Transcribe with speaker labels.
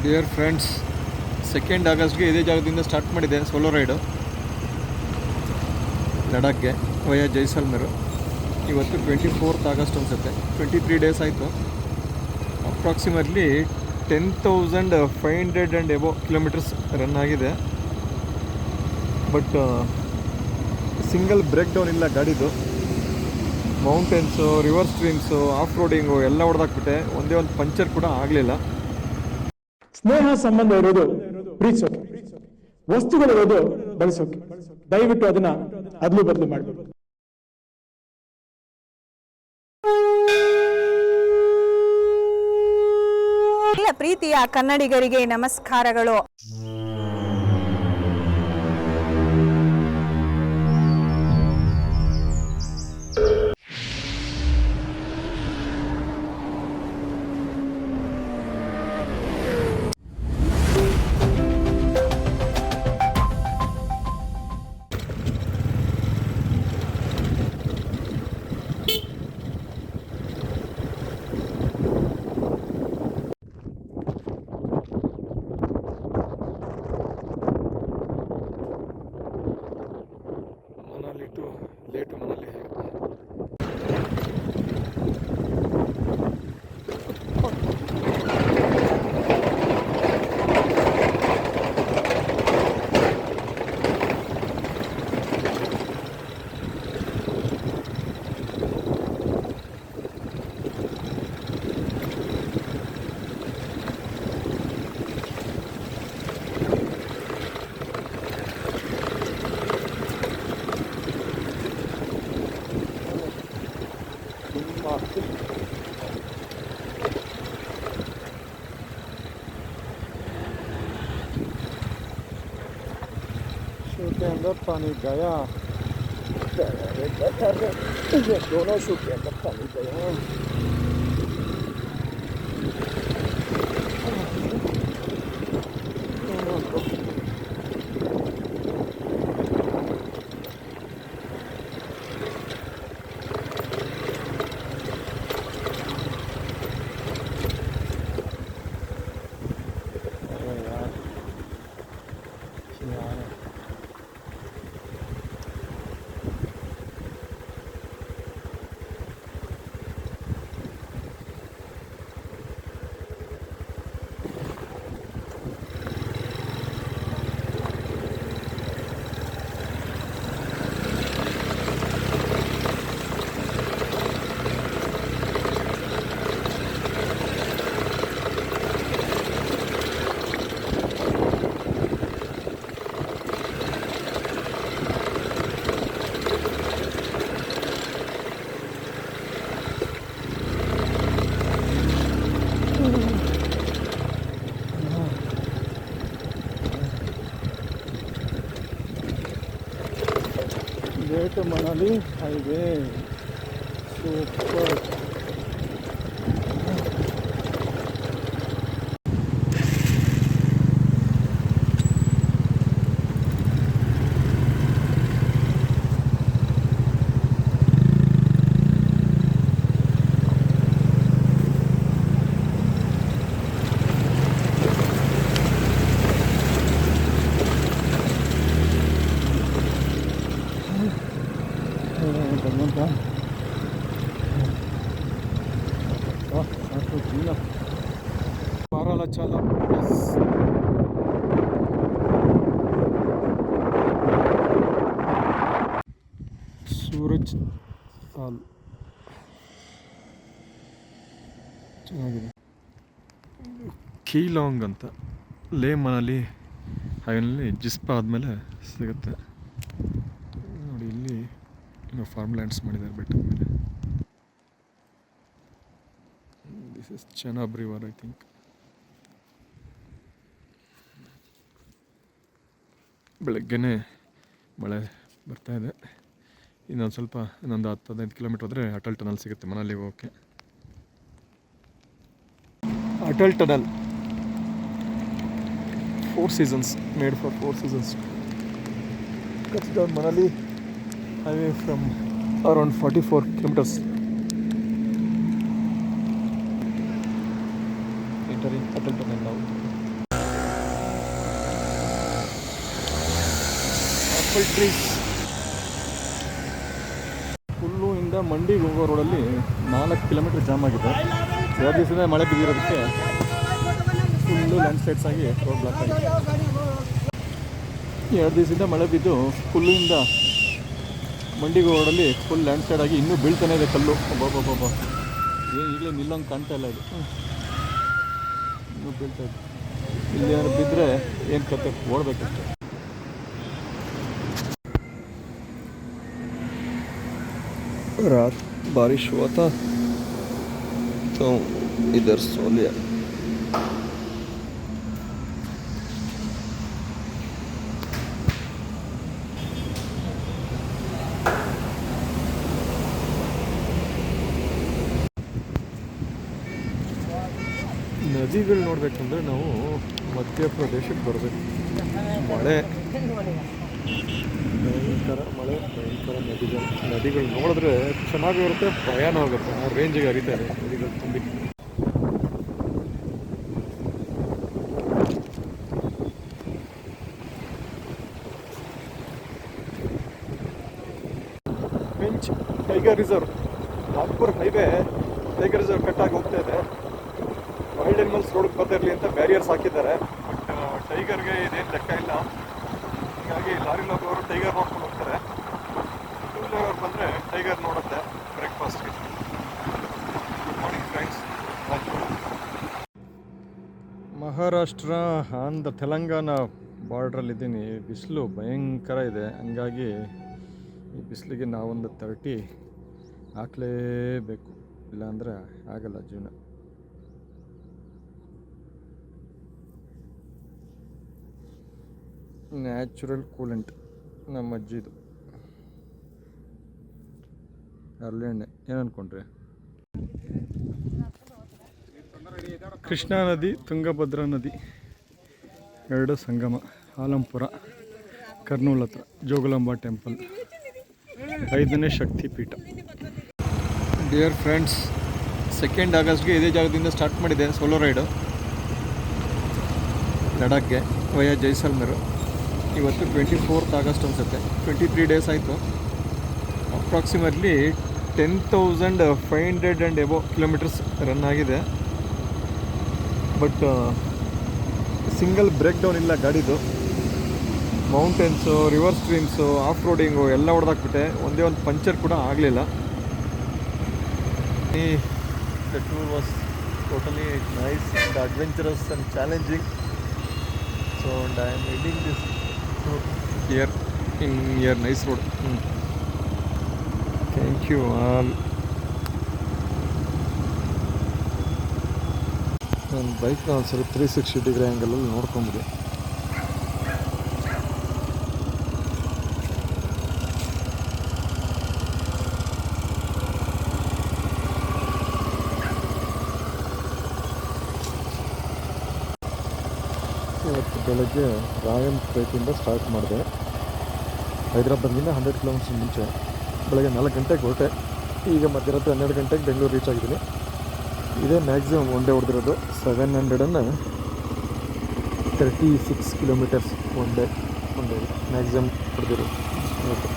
Speaker 1: Dear friends, 2 ಆಗಸ್ಟ್ಗೆ ಇದೇ ಜಾಗದಿಂದ start ಮಾಡಿದೆ ಸೋಲೋ ರೈಡು ಲಡಾಖ್ಗೆ ವಯ ಜೈಸಲ್ಮೇರು. ಇವತ್ತು 24th ಆಗಸ್ಟ್ ಅನಿಸುತ್ತೆ. 23 ಡೇಸ್ ಆಯಿತು. Approximately 10,500 and above kilometres run ಆಗಿದೆ. ಬಟ್ ಸಿಂಗಲ್ ಬ್ರೇಕ್ ಡೌನ್ ಇಲ್ಲ ಗಾಡಿದು. Mountains, river streams, off roading ಎಲ್ಲ ಹೊಡೆದಾಕ್ಬಿಟ್ಟೆ. ಒಂದೇ ಒಂದು ಪಂಚರ್ ಕೂಡ ಆಗಲಿಲ್ಲ.
Speaker 2: ಸ್ನೇಹ ಸಂಬಂಧ ಇರೋದು ಪ್ರೀತಿಸೋಕೆ, ವಸ್ತುಗಳಿರೋದು ಬಳಸೋಕೆ. ದಯವಿಟ್ಟು ಅದನ್ನ ಅದಲು ಬದಲು ಮಾಡಬೇಕು.
Speaker 3: ಎಲ್ಲ ಪ್ರೀತಿಯ ಕನ್ನಡಿಗರಿಗೆ ನಮಸ್ಕಾರಗಳು.
Speaker 1: ಮನಾಲಿ ಟು ಲೇಟು ಮನಾಲಿ. शू के अंदर पानी गया, दोनों शू के अंदर पानी गया. Leh Manali highway super. Baralacha सूरज साल ಚೆನ್ನಾಗಿದೆ. ಕೀಲಾಂಗ್ ಅಂತ ಲೇ ಮನಾಲಿ ಹೈವೇನಲ್ಲಿ ಜಿಸ್ಪಾ ಆದಮೇಲೆ ಸಿಗುತ್ತೆ ನೋಡಿ. ಇಲ್ಲಿ ಇನ್ನೂ ಫಾರ್ಮ್ ಲ್ಯಾಂಡ್ಸ್ ಮಾಡಿದ್ದಾರೆ ಬೆಟ್ಟದ ಮೇಲೆ. This is Chenab river I think. ಬೆಳಗ್ಗೆನೇ ಮಳೆ ಬರ್ತಾಯಿದೆ. ಇನ್ನೊಂದು 10-15 ಕಿಲೋಮೀಟ್ರ್ ಹೋದರೆ ಅಟಲ್ ಟನಲ್ ಸಿಗುತ್ತೆ ಮನಾಲಿಗೆ ಹೋಗೋಕ್ಕೆ. Atal tunnel 4 seasons, made for 4 seasons. Cuts down Manali highway from around 44 kilometers. Entering Atal Tunnel now. Apple trees. ಕುಲ್ಲುವಿಂದ ಮಂಡಿಗೆ ಹೋಗೋ ರೋಡಲ್ಲಿ 4 ಕಿಲೋಮೀಟರ್ ಜಾಮ್ ಆಗಿದೆ. 2 ದಿವಸದಿಂದ ಮಳೆ ಬಿದ್ದಿರೋದಕ್ಕೆ ಫುಲ್ಲು ಲ್ಯಾಂಡ್ ಸ್ಲೈಡ್ಸ್ ಆಗಿ ರೋಡ್ ಬ್ಲಾಕ್ ಆಗಿದೆ. 2 ದಿವಸದಿಂದ ಮಳೆ ಬಿದ್ದು ಕುಲ್ಲುವಿಂದ ಮಂಡಿಗೆ ರೋಡಲ್ಲಿ ಫುಲ್ ಲ್ಯಾಂಡ್ ಸ್ಲೈಡ್ ಆಗಿ ಇನ್ನೂ ಬೀಳ್ತಾನೆ ಇದೆ ಕಲ್ಲು. ಒಬ್ಬೊಬ್ಬೊಬ್ಬ ಏನು ಈಗಲೇ ನಿಲ್ಲಂಗೆ ಕಾಣ್ತಾ ಇಲ್ಲ ಇದು. ಇನ್ನೂ ಬೀಳ್ತಾ ಇದೆ. ಇಲ್ಲಿ ಯಾರು ಬಿದ್ದರೆ ಏನು ಕತೆ, ಓಡಬೇಕಷ್ಟೆ. रात बारिश हुआ था तो इधर सो लिया. ನದಿಗಳು ನೋಡಬೇಕಂದ್ರೆ ನಾವು ಮಧ್ಯಪ್ರದೇಶಕ್ಕೆ ಬರಬೇಕು. ಮಳೆ ಭಯಂಕರ ಮಳೆ, ಭಯಂಕರ ನದಿಗಳು ನೋಡಿದ್ರೆ ಚೆನ್ನಾಗಿರುತ್ತೆ, ಭಯಾನೂ ಆಗುತ್ತೆ. ಆ ರೇಂಜಿಗೆ ಹರಿತಾ ಇದೆ ನದಿಗಳು ತುಂಬಿ. Pinch tiger reserve, Nagpur highway tiger reserve ಕಟ್ಟಾಗಿ ಹೋಗ್ತಾ ಇದೆ. ವೈಲ್ಡ್ ಅನಿಮಲ್ಸ್ ರೋಡ್ಗೆ ಬರ್ತಿರಲಿ ಅಂತ ಬ್ಯಾರಿಯರ್ಸ್ ಹಾಕಿದ್ದಾರೆ. ಬಟ್ ಟೈಗರ್ಗೆ ಇದೇನು ಲೆಕ್ಕ ಇಲ್ಲ. ಹೀಗಾಗಿ ಲಾರಿ ಹೋಗೋರು ಟೈಗರ್ ನೋಡ್ಕೊಂಡು ಹೋಗ್ತಾರೆ. ಟೂ ವೀಲರ್ ಅವ್ರು ಬಂದರೆ ಟೈಗರ್ ನೋಡುತ್ತೆ ಬ್ರೇಕ್ಫಾಸ್ಟ್ಗೆ. Good morning friends. Maharashtra Andhra Telangana ಬಾರ್ಡ್ರಲ್ಲಿದ್ದೀನಿ. ಬಿಸಿಲು ಭಯಂಕರ ಇದೆ. ಹಂಗಾಗಿ ಈ ಬಿಸಿಲಿಗೆ ನಾವೊಂದು 30 ಹಾಕಲೇಬೇಕು, ಇಲ್ಲಾಂದರೆ ಆಗಲ್ಲ ಜೀವನ. ನ್ಯಾಚುರಲ್ ಕೂಲೆಂಟ್ ನಮ್ಮ ಅಜ್ಜಿದು, ಹರಳೆಣ್ಣೆ. ಏನು ಅಂದ್ಕೊಂಡ್ರೆ ಕೃಷ್ಣಾ ನದಿ, ತುಂಗಭದ್ರಾ ನದಿ ಎರಡು ಸಂಗಮ. ಆಲಂಪುರ, ಕರ್ನೂಲ್ ಹತ್ರ ಜೋಗುಲಾಂಬ ಟೆಂಪಲ್, 5ನೇ ಶಕ್ತಿಪೀಠ. ಡಿಯರ್ ಫ್ರೆಂಡ್ಸ್, 2 ಆಗಸ್ಟ್ಗೆ ಇದೇ ಜಾಗದಿಂದ ಸ್ಟಾರ್ಟ್ ಮಾಡಿದೆ ಸೋಲೋ ರೈಡು ಲಡಾಖ್ಗೆ ವಯಾ ಜೈಸಲ್ಮೇರ್. ಇವತ್ತು 24th ಆಗಸ್ಟ್ ಅನಿಸುತ್ತೆ. 23 ಡೇಸ್ ಆಯಿತು. Approximately 10,500 and above kilometres run ಆಗಿದೆ. ಬಟ್ ಸಿಂಗಲ್ ಬ್ರೇಕ್ ಡೌನ್ ಇಲ್ಲ ಗಾಡಿದು. Mountains, river streams, off roading ಎಲ್ಲ ಹೊಡೆದಾಕ್ಬಿಟ್ಟೆ. ಒಂದೇ ಒಂದು ಪಂಚರ್ ಕೂಡ ಆಗಲಿಲ್ಲ. The tour was totally nice and adventurous and challenging. So and I am ending this tour here in your nice road. Thank you all. ನನ್ನ ಬೈಕ್ನ ಒಂದ್ಸರಿ 360 ಡಿಗ್ರಿ ಆ್ಯಂಗಲಲ್ಲಿ ನೋಡ್ಕೊಂಬಿಡಿ. ಇವತ್ತು ಬೆಳಗ್ಗೆ ರಾಯಂಪೇಟಿಂದ ಸ್ಟಾರ್ಟ್ ಮಾಡಿದೆ. ಹೈದರಾಬಾದ್ನಿಂದ 100 ಕಿಲೋಮೀಟರ್ಸ್ ಮುಂಚೆ ಬೆಳಗ್ಗೆ 4 ಗಂಟೆಗೆ ಹೊರಟೆ. ಈಗ ಮಧ್ಯರಾತ್ರಿ 12 ಗಂಟೆಗೆ ಬೆಂಗಳೂರು ರೀಚ್ ಆಗಿದ್ದೀನಿ. ಇದೇ ಮ್ಯಾಕ್ಸಿಮಮ್ ಒನ್ ಡೇ ಹೊಡೆದಿರೋದು. 736 ಕಿಲೋಮೀಟರ್ಸ್ ಒನ್ ಡೇ ಮ್ಯಾಕ್ಸಿಮಮ್ ಹೊಡೆದಿರೋದು ಇವತ್ತು.